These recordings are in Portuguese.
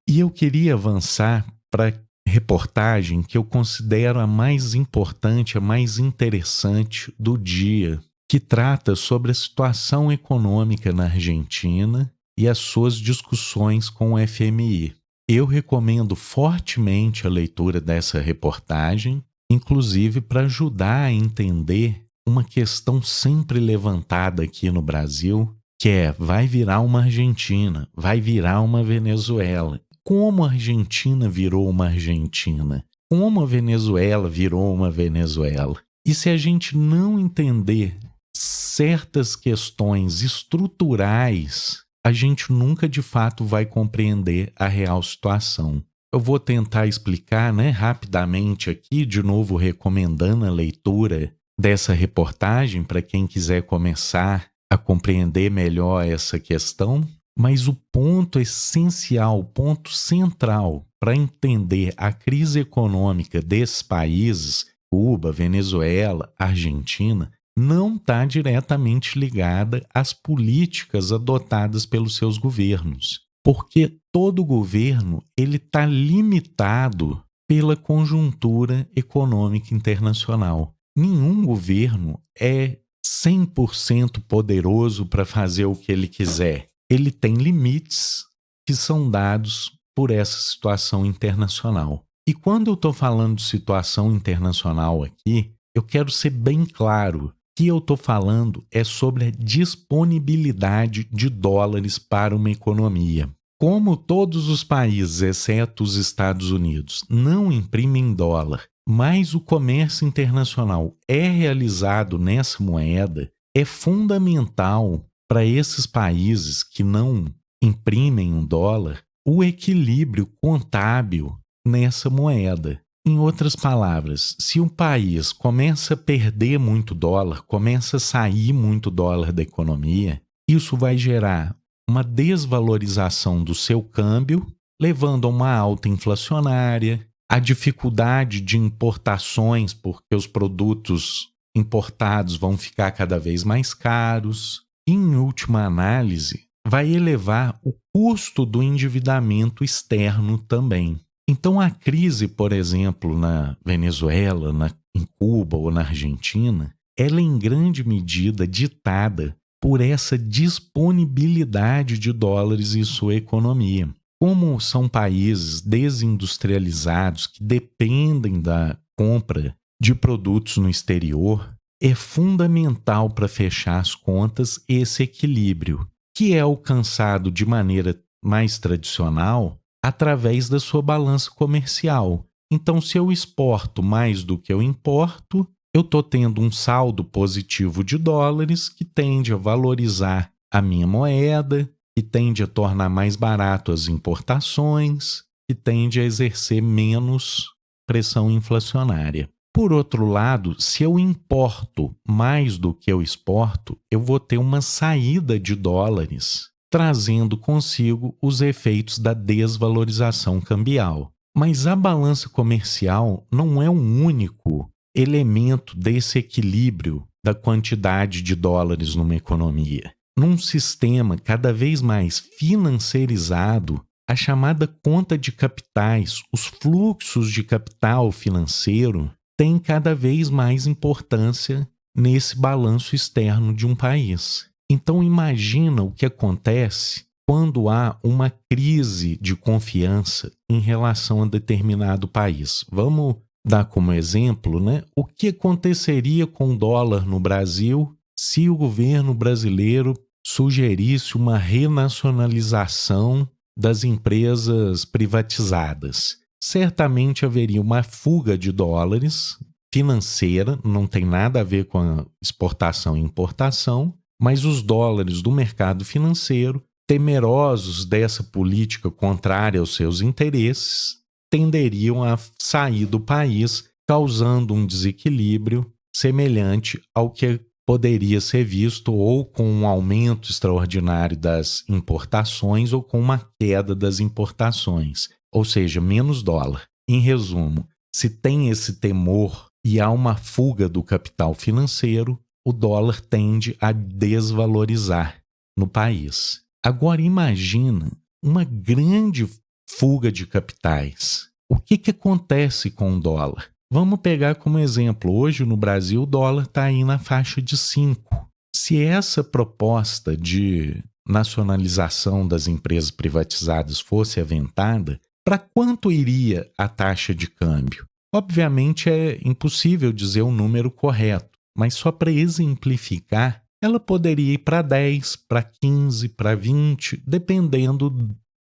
E eu queria avançar para a reportagem que eu considero a mais importante, a mais interessante do dia, que trata sobre a situação econômica na Argentina e as suas discussões com o FMI. Eu recomendo fortemente a leitura dessa reportagem, inclusive para ajudar a entender uma questão sempre levantada aqui no Brasil, que é: vai virar uma Argentina, vai virar uma Venezuela. Como a Argentina virou uma Argentina? Como a Venezuela virou uma Venezuela? E se a gente não entender certas questões estruturais, a gente nunca de fato vai compreender a real situação. Eu vou tentar explicar, rapidamente aqui, de novo recomendando a leitura dessa reportagem para quem quiser começar a compreender melhor essa questão. Mas o ponto essencial, o ponto central para entender a crise econômica desses países, Cuba, Venezuela, Argentina, não está diretamente ligada às políticas adotadas pelos seus governos. Porque todo governo está limitado pela conjuntura econômica internacional. Nenhum governo é 100% poderoso para fazer o que ele quiser. Ele tem limites que são dados por essa situação internacional. E quando eu estou falando de situação internacional aqui, eu quero ser bem claro. O que eu estou falando é sobre a disponibilidade de dólares para uma economia. Como todos os países, exceto os Estados Unidos, não imprimem dólar, mas o comércio internacional é realizado nessa moeda, é fundamental para esses países que não imprimem um dólar o equilíbrio contábil nessa moeda. Em outras palavras, se um país começa a perder muito dólar, começa a sair muito dólar da economia, isso vai gerar uma desvalorização do seu câmbio, levando a uma alta inflacionária, a dificuldade de importações, porque os produtos importados vão ficar cada vez mais caros. E, em última análise, vai elevar o custo do endividamento externo também. Então, a crise, por exemplo, na Venezuela, em Cuba ou na Argentina, ela é em grande medida ditada por essa disponibilidade de dólares em sua economia. Como são países desindustrializados que dependem da compra de produtos no exterior, é fundamental para fechar as contas esse equilíbrio, que é alcançado de maneira mais tradicional através da sua balança comercial. Então, se eu exporto mais do que eu importo, eu estou tendo um saldo positivo de dólares que tende a valorizar a minha moeda, que tende a tornar mais barato as importações, que tende a exercer menos pressão inflacionária. Por outro lado, se eu importo mais do que eu exporto, eu vou ter uma saída de dólares, trazendo consigo os efeitos da desvalorização cambial. Mas a balança comercial não é um único elemento desse equilíbrio da quantidade de dólares numa economia. Num sistema cada vez mais financiarizado, a chamada conta de capitais, os fluxos de capital financeiro, têm cada vez mais importância nesse balanço externo de um país. Então imagina o que acontece quando há uma crise de confiança em relação a determinado país. Vamos dar como exemplo, o que aconteceria com o dólar no Brasil se o governo brasileiro sugerisse uma renacionalização das empresas privatizadas. Certamente haveria uma fuga de dólares financeira, não tem nada a ver com a exportação e importação, mas os dólares do mercado financeiro, temerosos dessa política contrária aos seus interesses, tenderiam a sair do país, causando um desequilíbrio semelhante ao que poderia ser visto ou com um aumento extraordinário das importações ou com uma queda das importações, ou seja, menos dólar. Em resumo, se tem esse temor e há uma fuga do capital financeiro, o dólar tende a desvalorizar no país. Agora imagina uma grande fuga de capitais. O que acontece com o dólar? Vamos pegar como exemplo, hoje no Brasil o dólar está aí na faixa de 5. Se essa proposta de nacionalização das empresas privatizadas fosse aventada, para quanto iria a taxa de câmbio? Obviamente é impossível dizer o número correto, mas só para exemplificar, ela poderia ir para 10, para 15, para 20, dependendo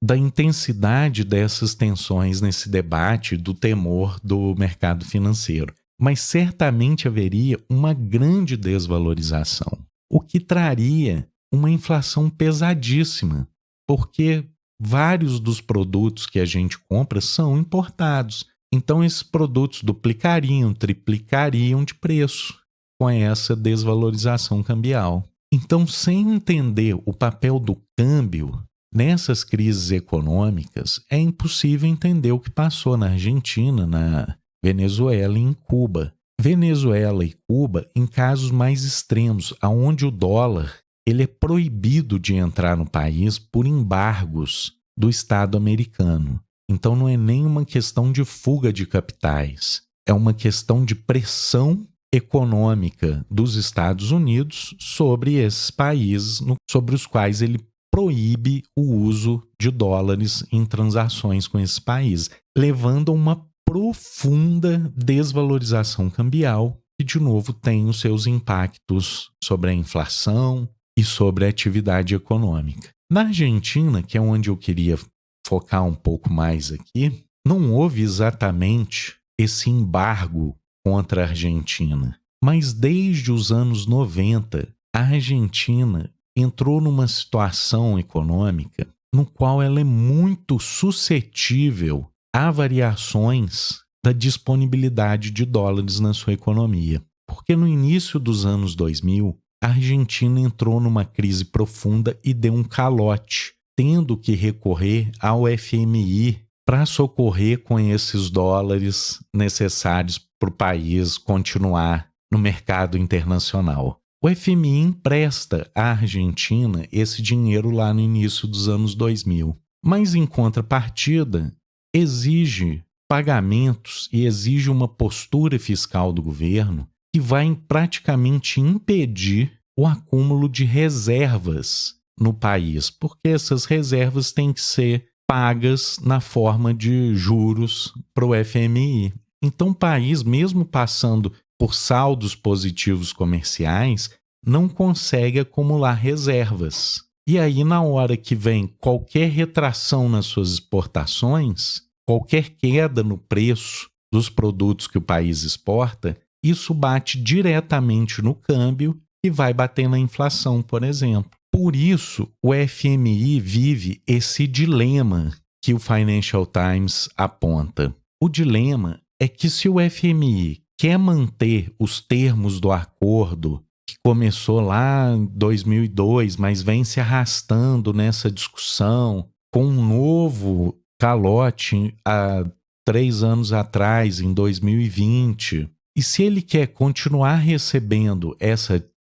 da intensidade dessas tensões nesse debate, do temor do mercado financeiro. Mas certamente haveria uma grande desvalorização, o que traria uma inflação pesadíssima, porque vários dos produtos que a gente compra são importados. Então esses produtos duplicariam, triplicariam de preço com essa desvalorização cambial. Então, sem entender o papel do câmbio nessas crises econômicas, é impossível entender o que passou na Argentina, na Venezuela e em Cuba. Venezuela e Cuba em casos mais extremos, onde o dólar ele é proibido de entrar no país por embargos do Estado americano. Então não é nem uma questão de fuga de capitais, é uma questão de pressão econômica dos Estados Unidos sobre esses países sobre os quais ele proíbe o uso de dólares em transações com esses países, levando a uma profunda desvalorização cambial que, de novo, tem os seus impactos sobre a inflação e sobre a atividade econômica. Na Argentina, que é onde eu queria focar um pouco mais aqui, não houve exatamente esse embargo contra a Argentina, mas desde os anos 90, a Argentina entrou numa situação econômica no qual ela é muito suscetível a variações da disponibilidade de dólares na sua economia. Porque no início dos anos 2000, a Argentina entrou numa crise profunda e deu um calote, tendo que recorrer ao FMI para socorrer com esses dólares necessários para o país continuar no mercado internacional. O FMI empresta à Argentina esse dinheiro lá no início dos anos 2000, mas em contrapartida exige pagamentos e exige uma postura fiscal do governo que vai praticamente impedir o acúmulo de reservas no país, porque essas reservas têm que ser pagas na forma de juros para o FMI. Então o país, mesmo passando por saldos positivos comerciais, não consegue acumular reservas. E aí, na hora que vem qualquer retração nas suas exportações, qualquer queda no preço dos produtos que o país exporta, isso bate diretamente no câmbio e vai bater na inflação, por exemplo. Por isso, o FMI vive esse dilema que o Financial Times aponta. O dilema é que se o FMI quer manter os termos do acordo que começou lá em 2002, mas vem se arrastando nessa discussão, com um novo calote há 3 anos atrás, em 2020, e se ele quer continuar recebendo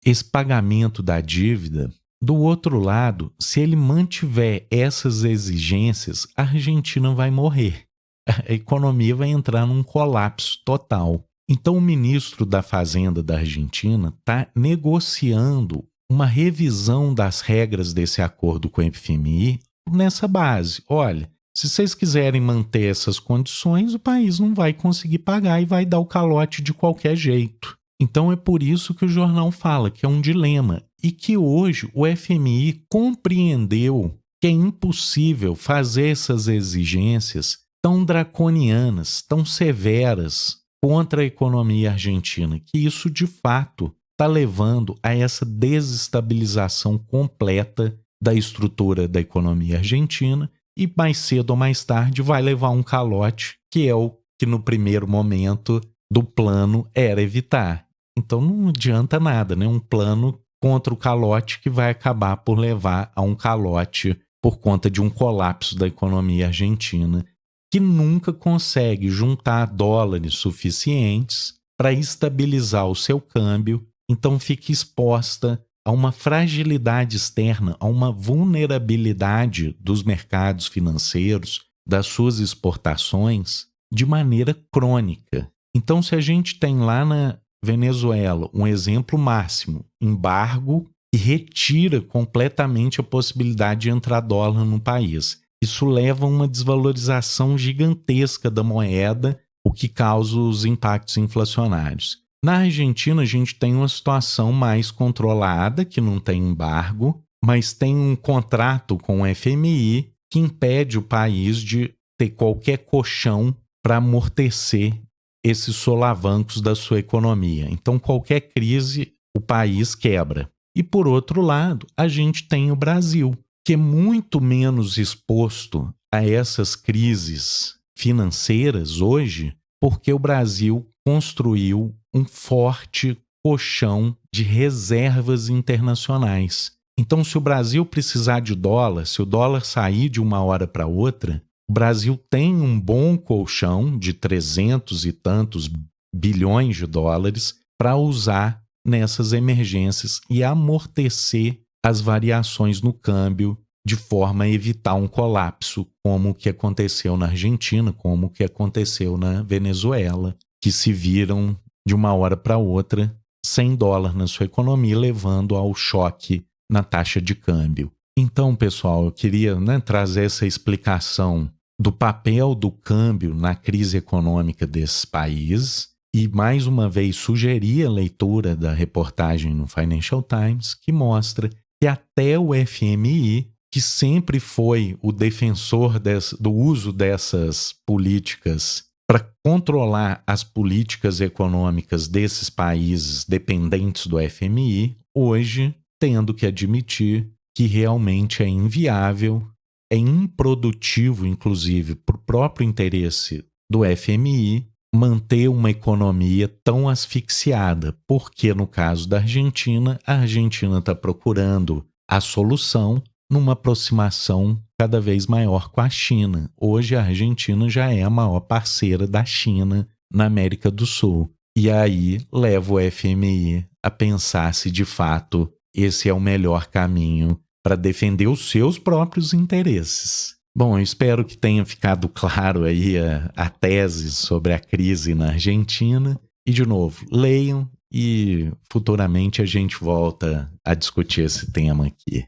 esse pagamento da dívida, do outro lado, se ele mantiver essas exigências, a Argentina vai morrer. A economia vai entrar num colapso total. Então, o ministro da Fazenda da Argentina está negociando uma revisão das regras desse acordo com o FMI nessa base. Olha, se vocês quiserem manter essas condições, o país não vai conseguir pagar e vai dar o calote de qualquer jeito. Então, é por isso que o jornal fala que é um dilema e que hoje o FMI compreendeu que é impossível fazer essas exigências tão draconianas, tão severas contra a economia argentina, que isso de fato está levando a essa desestabilização completa da estrutura da economia argentina e mais cedo ou mais tarde vai levar um calote, que é o que no primeiro momento do plano era evitar. Então não adianta nada, né? Um plano contra o calote que vai acabar por levar a um calote por conta de um colapso da economia argentina, que nunca consegue juntar dólares suficientes para estabilizar o seu câmbio, então fica exposta a uma fragilidade externa, a uma vulnerabilidade dos mercados financeiros das suas exportações de maneira crônica. Então, se a gente tem lá na Venezuela um exemplo máximo, embargo e retira completamente a possibilidade de entrar dólar no país. Isso leva a uma desvalorização gigantesca da moeda, o que causa os impactos inflacionários. Na Argentina, a gente tem uma situação mais controlada, que não tem embargo, mas tem um contrato com o FMI que impede o país de ter qualquer colchão para amortecer esses solavancos da sua economia. Então, qualquer crise, o país quebra. E, por outro lado, a gente tem o Brasil, que é muito menos exposto a essas crises financeiras hoje, porque o Brasil construiu um forte colchão de reservas internacionais. Então, se o Brasil precisar de dólar, se o dólar sair de uma hora para outra, o Brasil tem um bom colchão de 300 e tantos bilhões de dólares para usar nessas emergências e amortecer as variações no câmbio de forma a evitar um colapso, como o que aconteceu na Argentina, como o que aconteceu na Venezuela, que se viram de uma hora para outra sem dólar na sua economia, levando ao choque na taxa de câmbio. Então, pessoal, eu queria trazer essa explicação do papel do câmbio na crise econômica desses países e, mais uma vez, sugerir a leitura da reportagem no Financial Times, que mostra que até o FMI, que sempre foi o defensor do uso dessas políticas para controlar as políticas econômicas desses países dependentes do FMI, hoje tendo que admitir que realmente é inviável, é improdutivo, inclusive, por próprio interesse do FMI, manter uma economia tão asfixiada, porque no caso da Argentina, a Argentina está procurando a solução numa aproximação cada vez maior com a China. Hoje a Argentina já é a maior parceira da China na América do Sul. E aí leva o FMI a pensar se de fato esse é o melhor caminho para defender os seus próprios interesses. Bom, eu espero que tenha ficado claro aí a tese sobre a crise na Argentina. E, de novo, leiam e futuramente a gente volta a discutir esse tema aqui.